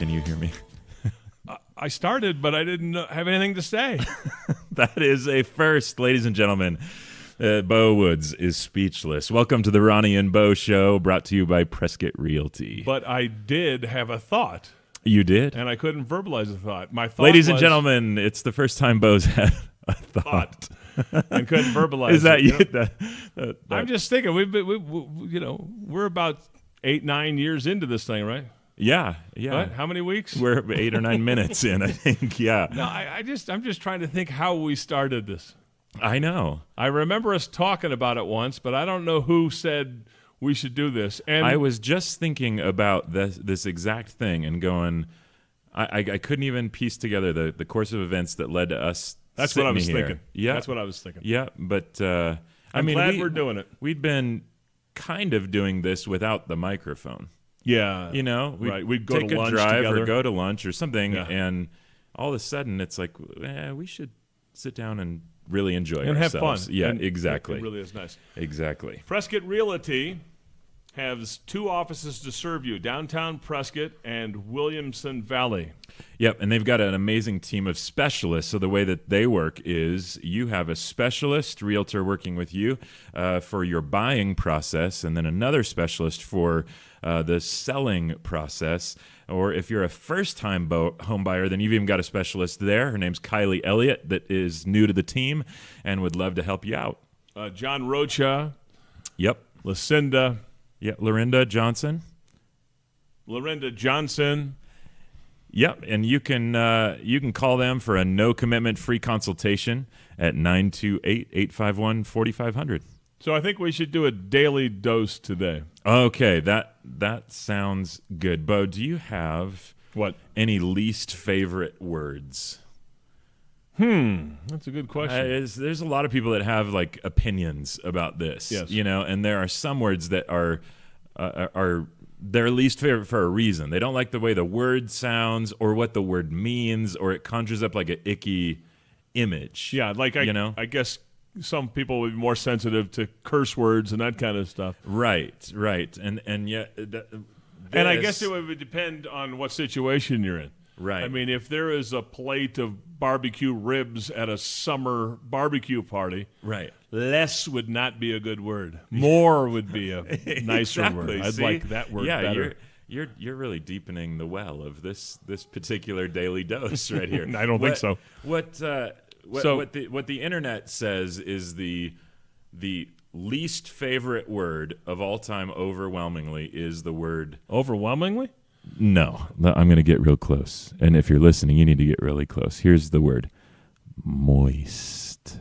Can you hear me? I started, but I didn't have anything to say. That is a first, ladies and gentlemen. Bo Woods is speechless. Welcome to the Ronnie and Bo Show, brought to you by Prescott Realty. But I did have a thought. You did? And I couldn't verbalize a thought. My thought Ladies and was, gentlemen, it's the first time Bo's had a thought. And couldn't verbalize Is that it, you? I'm just thinking, we're about 8-9 years into this thing, right? Yeah. What? How many weeks? We're 8 or 9 minutes in, I think. Yeah. No, I'm just trying to think how we started this. I know. I remember us talking about it once, but I don't know who said we should do this. And I was just thinking about this exact thing and going, I couldn't even piece together the course of events that led to us. That's what I was here. thinking. Yeah, that's what I was thinking. Yeah, but I mean, glad we're doing it. We'd been kind of doing this without the microphone. Yeah, we'd go take to a lunch drive together. or go to lunch or something, Yeah. and all of a sudden it's like, we should sit down and really enjoy and ourselves. have fun. Yeah, and exactly. It really is nice. Exactly. Prescott Realty has 2 offices to serve you, downtown Prescott and Williamson Valley. Yep, and they've got an amazing team of specialists. So the way that they work is you have a specialist realtor working with you for your buying process, and then another specialist for the selling process. Or if you're a first-time home buyer, then you've even got a specialist there. Her name's Kylie Elliott that is new to the team and would love to help you out. John Rocha. Yep. Lucinda. Yeah, Lorinda Johnson. Lorinda Johnson. Yep, and you can call them for a no-commitment free consultation at 928-851-4500. So I think we should do a daily dose today. Okay, that sounds good. Bo, do you have What? any least favorite words? That's a good question. There's a lot of people that have like opinions about this, Yes. And there are some words that are their least favorite for a reason. They don't like the way the word sounds or what the word means, or it conjures up like an icky image. Yeah, like I guess some people would be more sensitive to curse words and that kind of stuff. Right, and yet, And I guess it would depend on what situation you're in. Right. I mean, if there is a plate of barbecue ribs at a summer barbecue party, right, less would not be a good word. More would be a nicer exactly. word. I'd See? like that word better. You're really deepening the well of this particular daily dose right here. I don't think so. What the internet says is the least favorite word of all time overwhelmingly is the word Overwhelmingly? no. I'm going to get real close. And if you're listening, you need to get really close. Here's the word moist.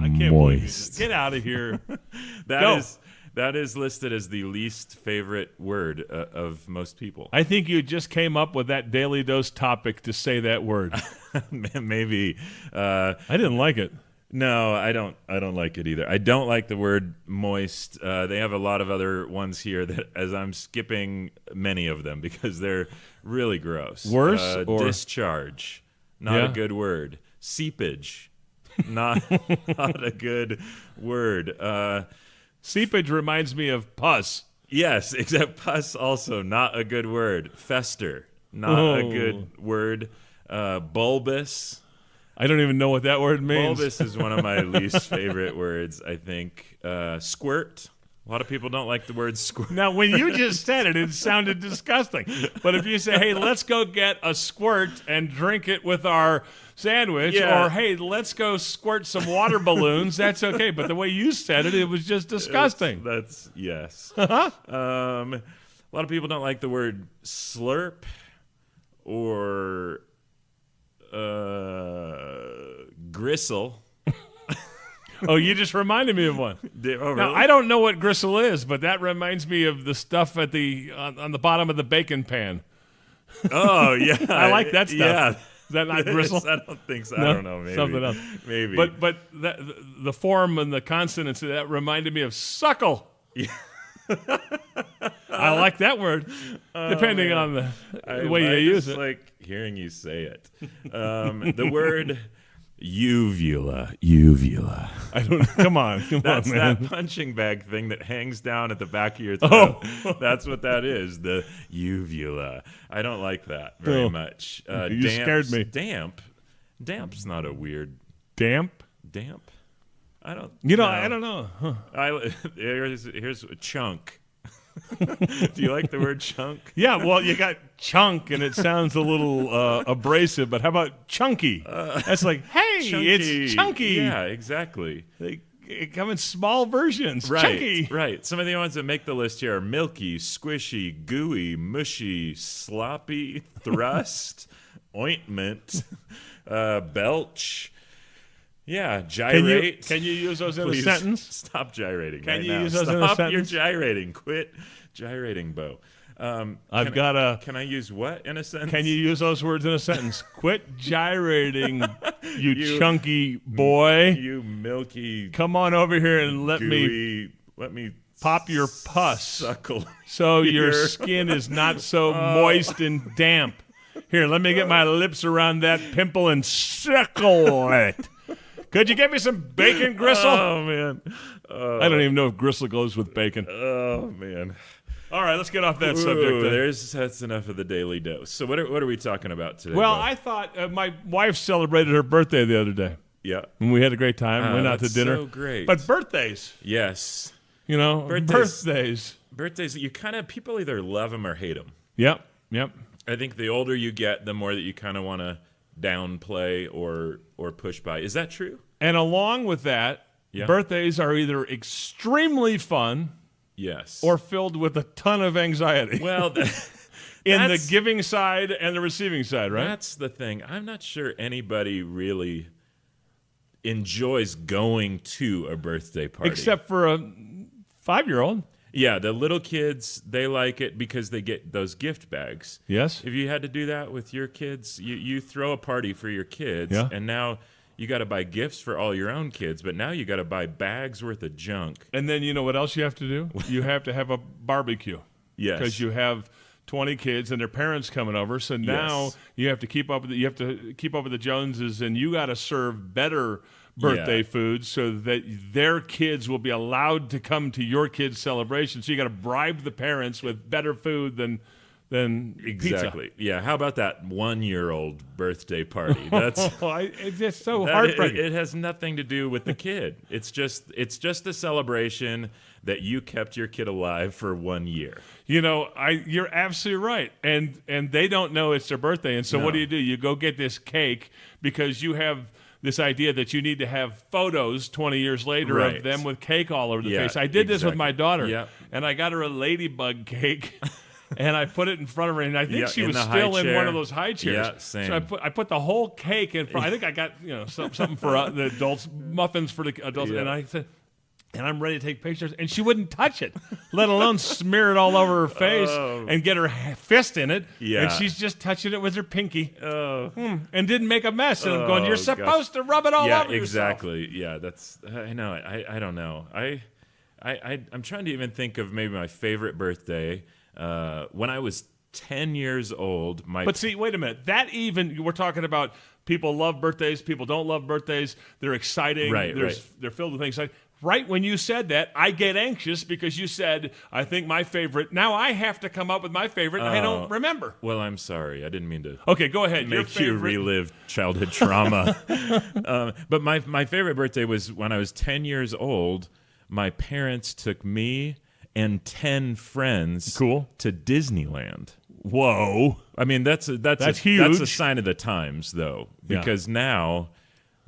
I can't believe you. Get out of here. That is listed as the least favorite word of most people. I think you just came up with that Daily Dose topic to say that word. Maybe. I didn't like it. No, I don't like it either. I don't like the word moist. They have a lot of other ones here that, as I'm skipping many of them because they're really gross. Worse or discharge, not a good word. Seepage, not a good word. Seepage reminds me of pus. Yes, except pus also not a good word. Fester, not a good word. Bulbous. I don't even know what that word means. Bulbous is one of my least favorite words, I think. Squirt. A lot of people don't like the word squirt. Now, when you just said it, it sounded disgusting. But if you say, hey, let's go get a squirt and drink it with our sandwich, or hey, let's go squirt some water balloons, that's okay. But the way you said it, it was just disgusting. Yes. Uh-huh. A lot of people don't like the word slurp or gristle. Oh, you just reminded me of one. Really? Now, I don't know what gristle is, but that reminds me of the stuff at on the bottom of the bacon pan. Oh, yeah. I like that stuff. Yeah. Is that not gristle? I don't think so. No? I don't know. Maybe. Something else. Maybe. But the form and the consonants of that reminded me of suckle. Yeah. I like that word, depending on the way you use it. Like hearing you say it. The word Uvula, uvula. I don't. Come on, That's man. that punching bag thing that hangs down at the back of your throat. Oh. That's what that is, the uvula. I don't like that very Oh. much. You scared me. Damp's not a weird Damp. damp. I don't. You know, no. I don't know. Huh. Here's a chunk. Do you like the word chunk? Yeah, well, you got chunk, and it sounds a little abrasive, but how about chunky? That's like, hey, it's chunky. Yeah, exactly. They come in small versions. Right, Chunky. right. Some of the ones that make the list here are milky, squishy, gooey, mushy, sloppy, thrust, ointment, belch. Yeah, gyrate. Can you use those in Please a sentence? Stop gyrating. Can right you now. use those in a Stop your sentence? gyrating. Quit gyrating, Bo. I've got a. Can I use what in a sentence? Can you use those words in a sentence? Quit gyrating, you chunky boy. You milky, Come on over here and let me gooey, let me pop your pus suckle. so your here. skin is not so moist and damp. Here, let me get my lips around that pimple and suckle it. Could you get me some bacon gristle? Oh man. I don't even know if gristle goes with bacon. Oh man. All right, let's get off that subject. Then. That's enough of the daily dose. So what are we talking about today? Well, Bo? I thought my wife celebrated her birthday the other day, yeah. and we had a great time. Went out to that's dinner. So great. But birthdays, yes, you know, birthdays. You kind of people either love them or hate them. Yep. I think the older you get, the more that you kind of want to downplay or push by. Is that true? And along with that, Yeah. birthdays are either extremely fun Yes. or filled with a ton of anxiety. well, in the that's- giving side and the receiving side, right? That's the thing. I'm not sure anybody really enjoys going to a birthday party. Except for a 5-year-old. Yeah, the little kids, they like it because they get those gift bags. Yes. If you had to do that with your kids, you throw a party for your kids, Yeah. and now you got to buy gifts for all your own kids, but now you got to buy bags worth of junk. And then you know what else you have to do? You have to have a barbecue. Yes. Because you have 20 kids and their parents coming over. So now Yes. you have to keep up with the Joneses, and you got to serve better birthday food so that their kids will be allowed to come to your kids' celebration. So you got to bribe the parents with better food than Exactly. Yeah. How about that 1-year-old birthday party? That's pizza. It's just so that- heartbreaking. It has nothing to do with the kid. It's just a celebration that you kept your kid alive for 1 year. You know, you're absolutely right. And they don't know it's their birthday. And so what No. do? You go get this cake because you have this idea that you need to have photos 20 years later Right. of them with cake all over the Yeah, face. I did this with exactly. my daughter. Yep. And I got her a ladybug cake. And I put it in front of her, and I think Yeah, she in was the high still in chair. one of those high chairs. Yeah, same. So I put the whole cake in front. I think I got something for the adults, muffins for the adults, Yeah. and I said, and I'm ready to take pictures, and she wouldn't touch it, let alone smear it all over her face Oh. and get her fist in it. Yeah. And she's just touching it with her pinky Oh. and didn't make a mess. And I'm going, you're Oh, supposed to rub it all Yeah, over yourself. exactly. Yeah, that's. I know. I don't know. I'm trying to even think of maybe my favorite birthday. When I was 10 years old, But see, wait a minute. We're talking about people love birthdays, people don't love birthdays. They're exciting. Right. They're filled with things. Right when you said that, I get anxious because you said, I think my favorite. Now I have to come up with my favorite. And I don't remember. Well, I'm sorry. I didn't mean to Okay, go ahead. Your make you favorite. relive childhood trauma. But my favorite birthday was when I was 10 years old. My parents took me and 10 friends Cool. to Disneyland. Whoa. I mean, that's That's a huge. sign of the times, though, Yeah. because now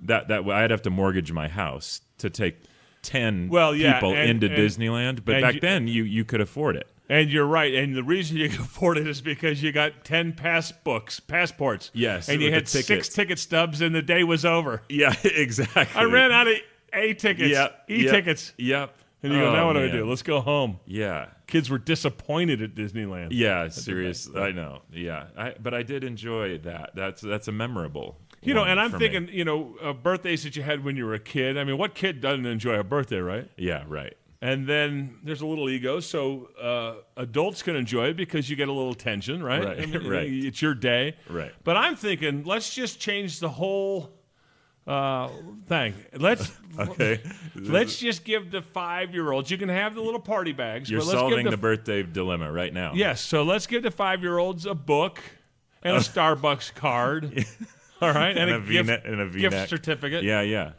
that I'd have to mortgage my house to take 10 Well, yeah, people and- into and- Disneyland. But and back you- then, you could afford it. And you're right. And the reason you can afford it is because you got 10 passports. Yes, And you with had the 6 tickets. ticket stubs and the day was over. Yeah, exactly. I ran out of A tickets, Yep, E-tickets. Yep. And you go, Oh, now what do I man. do? Let's go home. Yeah. Kids were disappointed at Disneyland. Yeah, serious. I know. Yeah, but I did enjoy that. That's a memorable. You know, one and I'm for me. thinking, birthdays that you had when you were a kid. I mean, what kid doesn't enjoy a birthday, right? Yeah, right. And then there's a little ego, so adults can enjoy it because you get a little attention, right? Right, I mean, right. It's your day. Right. But I'm thinking, let's just change the whole Okay. Let's just give the 5-year-olds. You can have the little party bags. You're but let's solving give the birthday dilemma right now. Yes. So let's give the 5-year-olds a book and a Starbucks card. All right, and a gift certificate. Yeah.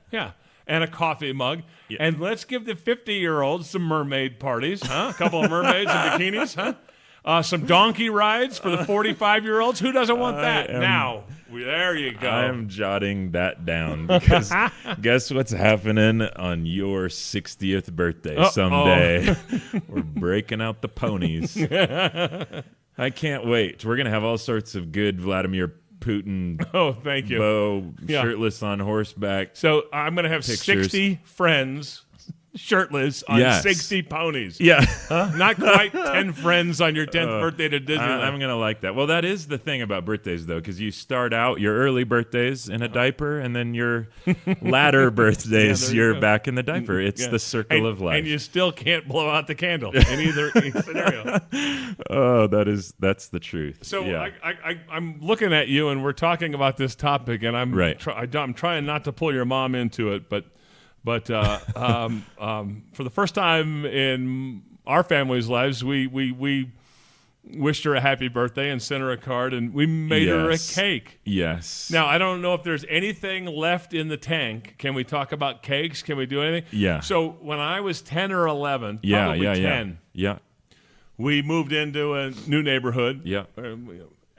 And a coffee mug. Yeah. And let's give the 50-year-olds some mermaid parties, huh? A couple of mermaids in bikinis, huh? Some donkey rides for the 45-year-olds. Who doesn't want that? There you go. I'm jotting that down because guess what's happening on your 60th birthday someday? We're breaking out the ponies. I can't wait. We're going to have all sorts of good Vladimir Putin thank you. Bo shirtless on horseback. So I'm going to have pictures. 60 friends shirtless on 60 ponies. Yeah. Not quite 10 friends on your 10th birthday to Disneyland. I'm going to like that. Well, that is the thing about birthdays, though, because you start out your early birthdays in a diaper, and then your latter birthdays, you're back in the diaper. It's the circle of life. And you still can't blow out the candle in either scenario. Oh, that's the truth. So I'm looking at you, and we're talking about this topic, and I'm I'm trying not to pull your mom into it, but for the first time in our family's lives, we wished her a happy birthday and sent her a card, and we made her a cake. Yes. Now, I don't know if there's anything left in the tank. Can we talk about cakes? Can we do anything? Yeah. So when I was 10 or 11, probably 10, we moved into a new neighborhood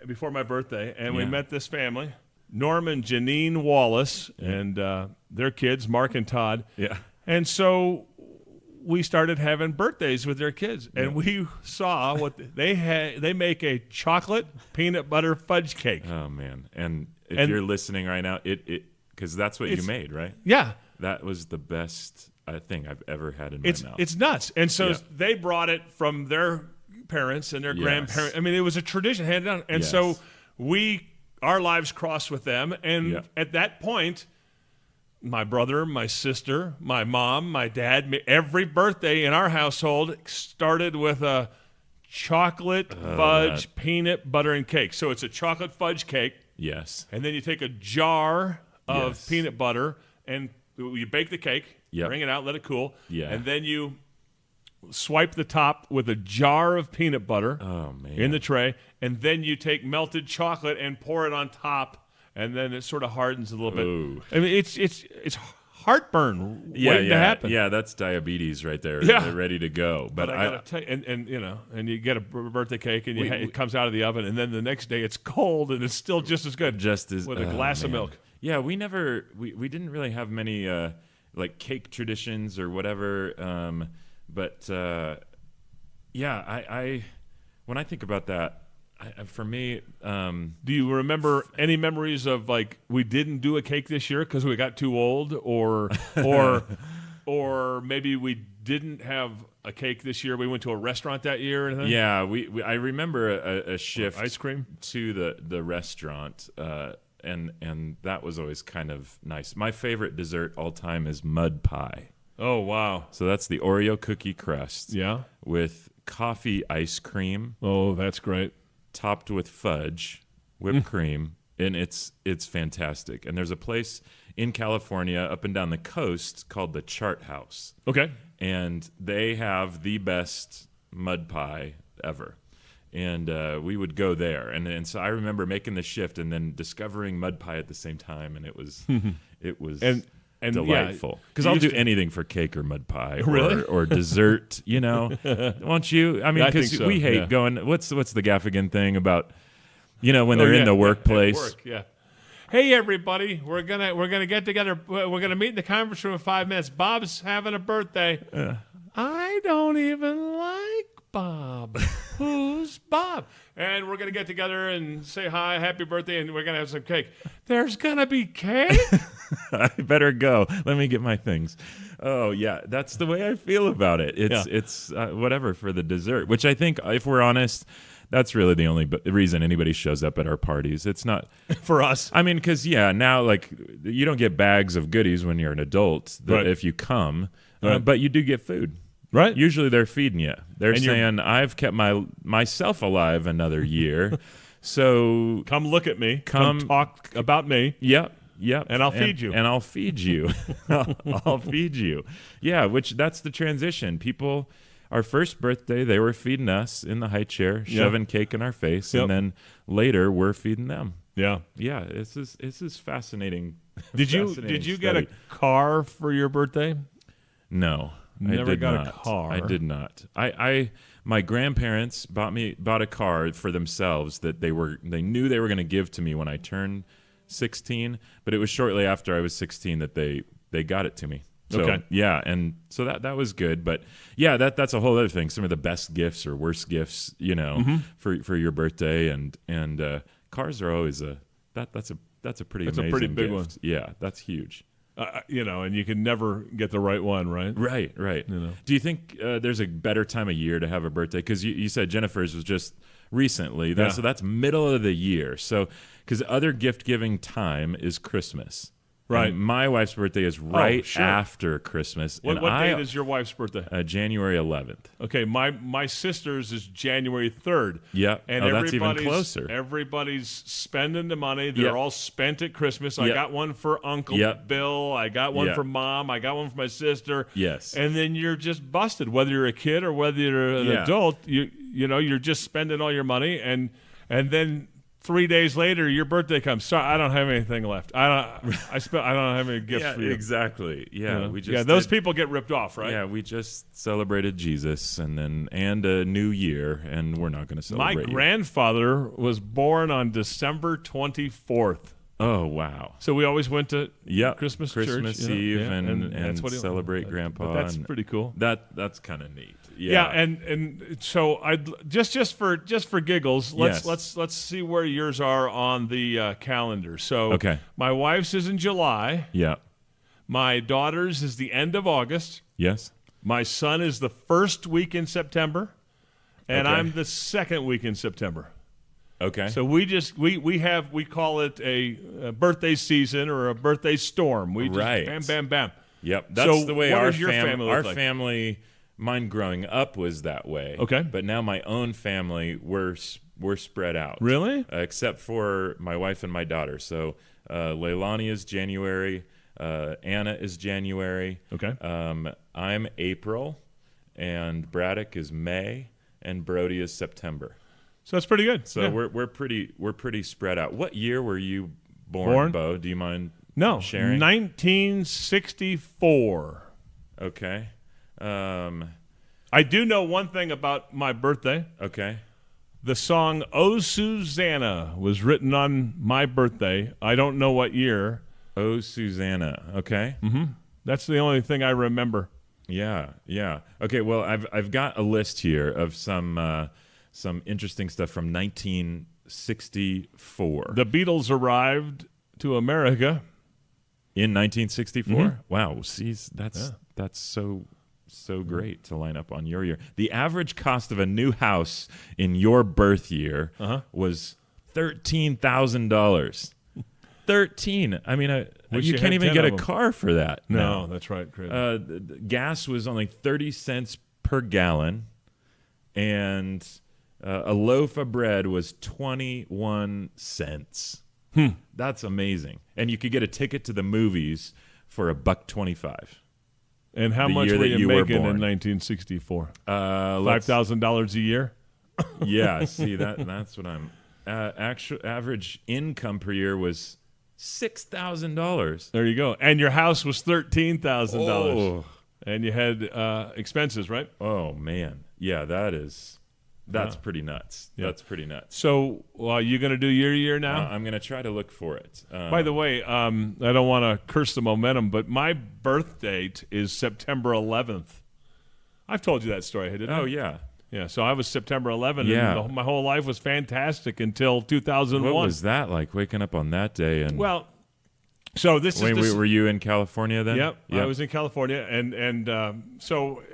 before my birthday, and we met this family. Norm and Janine Wallace and their kids, Mark and Todd. Yeah. And so we started having birthdays with their kids. And we saw what they had. They make a chocolate peanut butter fudge cake. Oh, man. And if you're listening right now, because that's what you made, right? Yeah. That was the best thing I've ever had in my mouth. It's nuts. And so they brought it from their parents and their grandparents. I mean, it was a tradition handed down. And so our lives crossed with them, and at that point, my brother, my sister, my mom, my dad, every birthday in our household started with a chocolate fudge peanut butter and cake. So it's a chocolate fudge cake. Yes. And then you take a jar of peanut butter, and you bake the cake, bring it out, let it cool, and then you swipe the top with a jar of peanut butter in the tray, and then you take melted chocolate and pour it on top, and then it sort of hardens a little bit. I mean, it's heartburn waiting to happen. Yeah, that's diabetes right there. They're ready to go. But I gotta tell you, and you get a birthday cake, and it comes out of the oven, and then the next day it's cold, and it's still just as good, with a glass of milk. Yeah, we didn't really have many like cake traditions or whatever. But I when I think about that, for me, do you remember any memories of like we didn't do a cake this year because we got too old, or maybe we didn't have a cake this year? We went to a restaurant that year, or anything? Yeah, I remember a shift ice cream to the restaurant. And that was always kind of nice. My favorite dessert all time is mud pie. Oh, wow. So that's the Oreo cookie crust with coffee ice cream. Oh, that's great. Topped with fudge, whipped cream, and it's fantastic. And there's a place in California up and down the coast called the Chart House. Okay. And they have the best mud pie ever. And we would go there. And so I remember making the shift and then discovering mud pie at the same time, and it was and delightful, because I'll do anything for cake or mud pie or dessert. Won't you? I mean, because we hate going. What's the Gaffigan thing about? When they're in the workplace. Hey everybody, we're gonna get together. We're gonna meet in the conference room in 5 minutes. Bob's having a birthday. I don't even like Bob. Who's Bob? And we're going to get together and say hi, happy birthday, and we're going to have some cake. There's going to be cake? I better go. Let me get my things. Oh, yeah, that's the way I feel about it. It's whatever for the dessert, which I think, if we're honest, that's really the only reason anybody shows up at our parties. It's not for us. I mean, because, now, like, you don't get bags of goodies when you're an adult if you come, but you do get food. Right. Usually they're feeding you. They're saying, I've kept myself alive another year, so come look at me. Come talk about me. Yep. Yep. And I'll feed you. And I'll feed you. I'll feed you. Yeah, which that's the transition. People, our first birthday, they were feeding us in the high chair, shoving cake in our face, and then later we're feeding them. Yeah. Yeah, this is fascinating. Did you get a car for your birthday? No. Never got not. a car. I did not. My grandparents bought a car for themselves that they knew they were going to give to me when I turned 16, but it was shortly after I was 16 that they got it to me. So, okay. Yeah, and so that was good, but yeah, that's a whole other thing. Some of the best gifts or worst gifts, for your birthday, and cars are always that's a pretty amazing a pretty big gift. one. Yeah, that's huge. And you can never get the right one, right? Right. Do you think there's a better time of year to have a birthday? Because you said Jennifer's was just recently, so that's middle of the year. So, because other gift-giving time is Christmas. Right. And my wife's birthday is right after Christmas. What date is your wife's birthday? January 11th. Okay, my sister's is January 3rd. Yeah, and that's even closer. Everybody's spending the money. They're all spent at Christmas. I got one for Uncle Bill. I got one for Mom. I got one for my sister. Yes. And then you're just busted, whether you're a kid or whether you're an adult. You're just spending all your money, and then 3 days later, your birthday comes. Sorry, I don't have anything left. I don't have any gifts for you. Exactly. Yeah, those people get ripped off, right? Yeah, we just celebrated Jesus and a new year, and we're not going to celebrate. My grandfather was born on December 24th. Oh, wow. So we always went to Christmas Eve and that's what celebrate Grandpa. That's pretty cool. That's kind of neat. Yeah, and so I just for giggles, let's see where yours are on the calendar. So my wife's is in July. Yeah. My daughter's is the end of August. Yes. My son is the first week in September, and I'm the second week in September. Okay. So we call it a birthday season or a birthday storm. We just bam, bam, bam. Yep. That's the way our family. Mine growing up was that way. Okay. But now my own family, we're spread out. Really? Except for my wife and my daughter. So Leilani is January. Anna is January. Okay. I'm April, and Braddock is May, and Brody is September. So that's pretty good. So we're pretty spread out. What year were you born, Bo? Do you mind sharing? 1964. Okay. I do know one thing about my birthday. Okay. The song "Oh Susanna" was written on my birthday. I don't know what year. Oh Susanna. Okay. Mm-hmm. That's the only thing I remember. Yeah. Okay. Well, I've got a list here of some interesting stuff from 1964. The Beatles arrived to America in 1964. Mm-hmm. Wow. See, that's so great to line up on your year. The average cost of a new house in your birth year was $13,000. 13. I mean, you can't even get a car for that. No, that's right, Chris. Gas was only 30 cents per gallon, and a loaf of bread was 21 cents. That's amazing. And you could get a ticket to the movies for $1.25. And how much were you making in 1964? $5,000 a year? Yeah, see, that's what I'm... average income per year was $6,000. There you go. And your house was $13,000. Oh. And you had expenses, right? Oh, man. Yeah, that's pretty nuts. Yeah. That's pretty nuts. So are you going to do your year now? I'm going to try to look for it. By the way, I don't want to curse the momentum, but my birth date is September 11th. I've told you that story, didn't I? Oh, yeah. Yeah, so I was September 11th, and my whole life was fantastic until 2001. What was that like, waking up on that day? And well, so this is... Were you in California then? Yep. I was in California, and so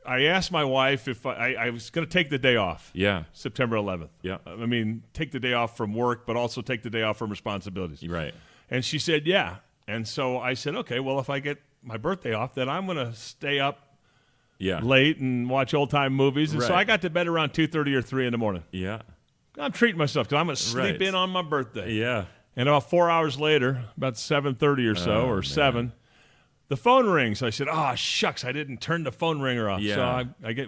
I asked my wife if I was going to take the day off. Yeah. September 11th. Yeah. I mean, take the day off from work, but also take the day off from responsibilities. Right. And she said, yeah. And so I said, okay, well, if I get my birthday off, then I'm going to stay up late and watch old-time movies. And so I got to bed around 2:30 or 3 in the morning. Yeah. I'm treating myself because I'm going to sleep in on my birthday. Yeah. And about 4 hours later, about 7:30 or so, or 7, the phone rings. I said, "Oh, shucks, I didn't turn the phone ringer off." Yeah. So I get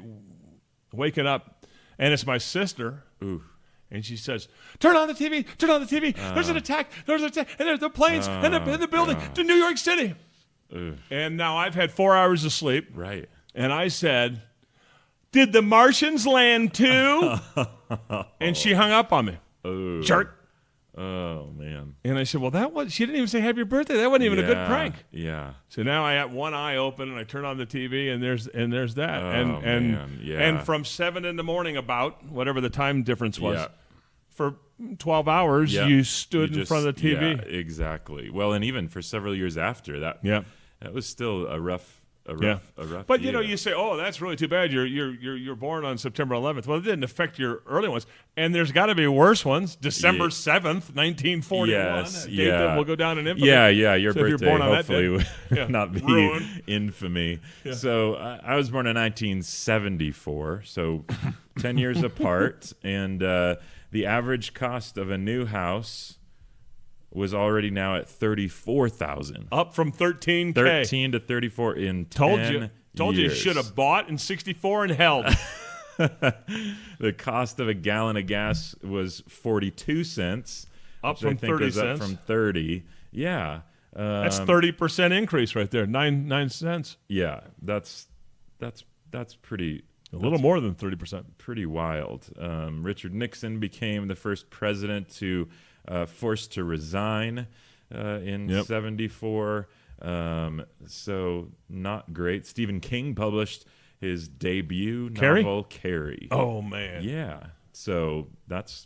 waking up, and it's my sister. Ooh. And she says, "Turn on the TV, turn on the TV. There's an attack, and there's the planes and the building to New York City." And now I've had 4 hours of sleep. Right. And I said, "Did the Martians land too?" And she hung up on me. Ooh. Jerk. Oh, man. And I said, "Well, she didn't even say happy birthday. That wasn't even a good prank." Yeah. So now I have one eye open and I turn on the TV and there's that. Oh, man. Yeah. And from 7 in the morning, about whatever the time difference was, Yeah. for 12 hours you stood in front of the TV. Yeah, exactly. Well, and even for several years after that, that was still a rough But year. you say, "Oh, that's really too bad. You're born on September 11th." Well, it didn't affect your early ones, and there's got to be worse ones. December 7th, 1941. Yes, a date that will go down in infamy. Yeah. Your So if you're birthday born on that hopefully day, will not be ruined. infamy. Yeah. So I was born in 1974, so 10 years apart, and the average cost of a new house was already now at $34,000. Up from 13K. 13 to 34 in 10 Told you years. should have bought in 64 and held. The cost of a gallon of gas was 42 cents. Up which I from think 30 is up cents. from 30. Yeah. That's 30% increase right there. 9 cents. Yeah, that's pretty. A little more than 30%. Pretty wild. Richard Nixon became the first president to forced to resign in 74. So not great. Stephen King published his debut novel, Carrie. Oh, man. Yeah. So that's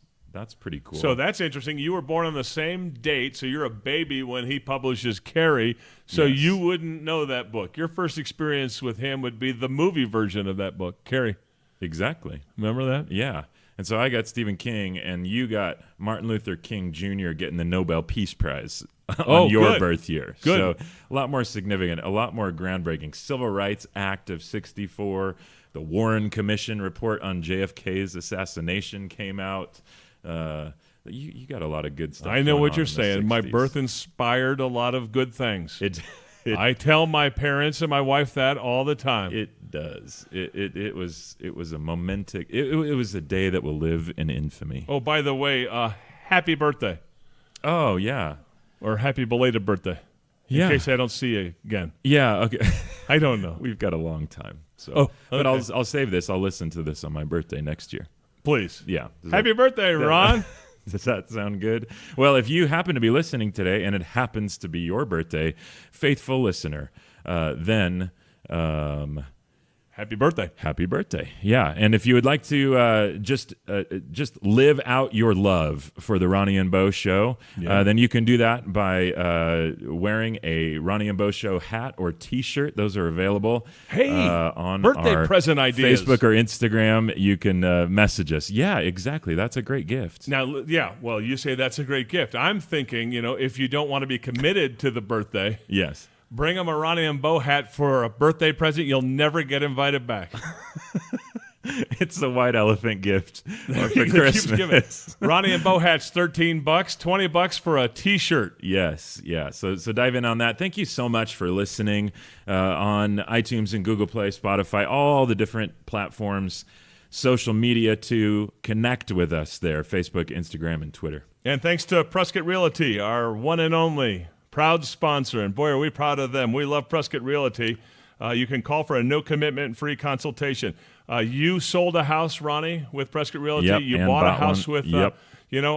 pretty cool. So that's interesting. You were born on the same date, so you're a baby when he publishes Carrie, so Yes. you wouldn't know that book. Your first experience with him would be the movie version of that book, Carrie. Exactly. Remember that? Yeah. And so I got Stephen King, and you got Martin Luther King Jr. getting the Nobel Peace Prize on your good. birth year. Good. So a lot more significant, a lot more groundbreaking. Civil Rights Act of 64, the Warren Commission report on JFK's assassination came out. You got a lot of good stuff. I know going what on you're in the saying. My 60s. birth inspired a lot of good things. It I tell my parents and my wife that all the time. It does. It was a momentous. It was a day that will live in infamy. Oh, by the way, happy birthday. Oh yeah. Or happy belated birthday. In case I don't see you again. Yeah. Okay. I don't know. We've got a long time. So. Oh, But okay. I'll save this. I'll listen to this on my birthday next year. Please. Yeah. Happy birthday, Ron. Does that sound good? Well, if you happen to be listening today and it happens to be your birthday, faithful listener, then Happy birthday. happy birthday. Yeah. And if you would like to just live out your love for the Ronnie and Bo Show, then you can do that by wearing a Ronnie and Bo Show hat or T-shirt. Those are available on birthday our present ideas. Facebook or Instagram. You can message us. Yeah, exactly. That's a great gift. Now, well, you say that's a great gift. I'm thinking, if you don't want to be committed to the birthday, Yes. bring them a Ronnie and Bo hat for a birthday present. You'll never get invited back. It's the white elephant gift for That keeps Christmas. giving. Ronnie and Bo hats, $13, $20 for a T-shirt. Yes, yeah. So dive in on that. Thank you so much for listening on iTunes and Google Play, Spotify, all the different platforms, social media to connect with us there, Facebook, Instagram, and Twitter. And thanks to Prescott Realty, our one and only proud sponsor. And boy, are we proud of them. We love Prescott Realty. You can call for a no-commitment free consultation. You sold a house, Ronnie, with Prescott Realty. Yep, You and bought a bought house one. with, Yep.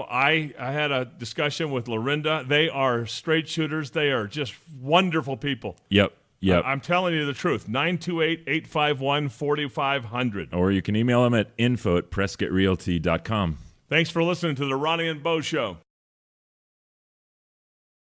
I had a discussion with Lorinda. They are straight shooters. They are just wonderful people. Yep. I'm telling you the truth. 928-851-4500. Or you can email them at info@prescottrealty.com. Thanks for listening to the Ronnie and Bo Show.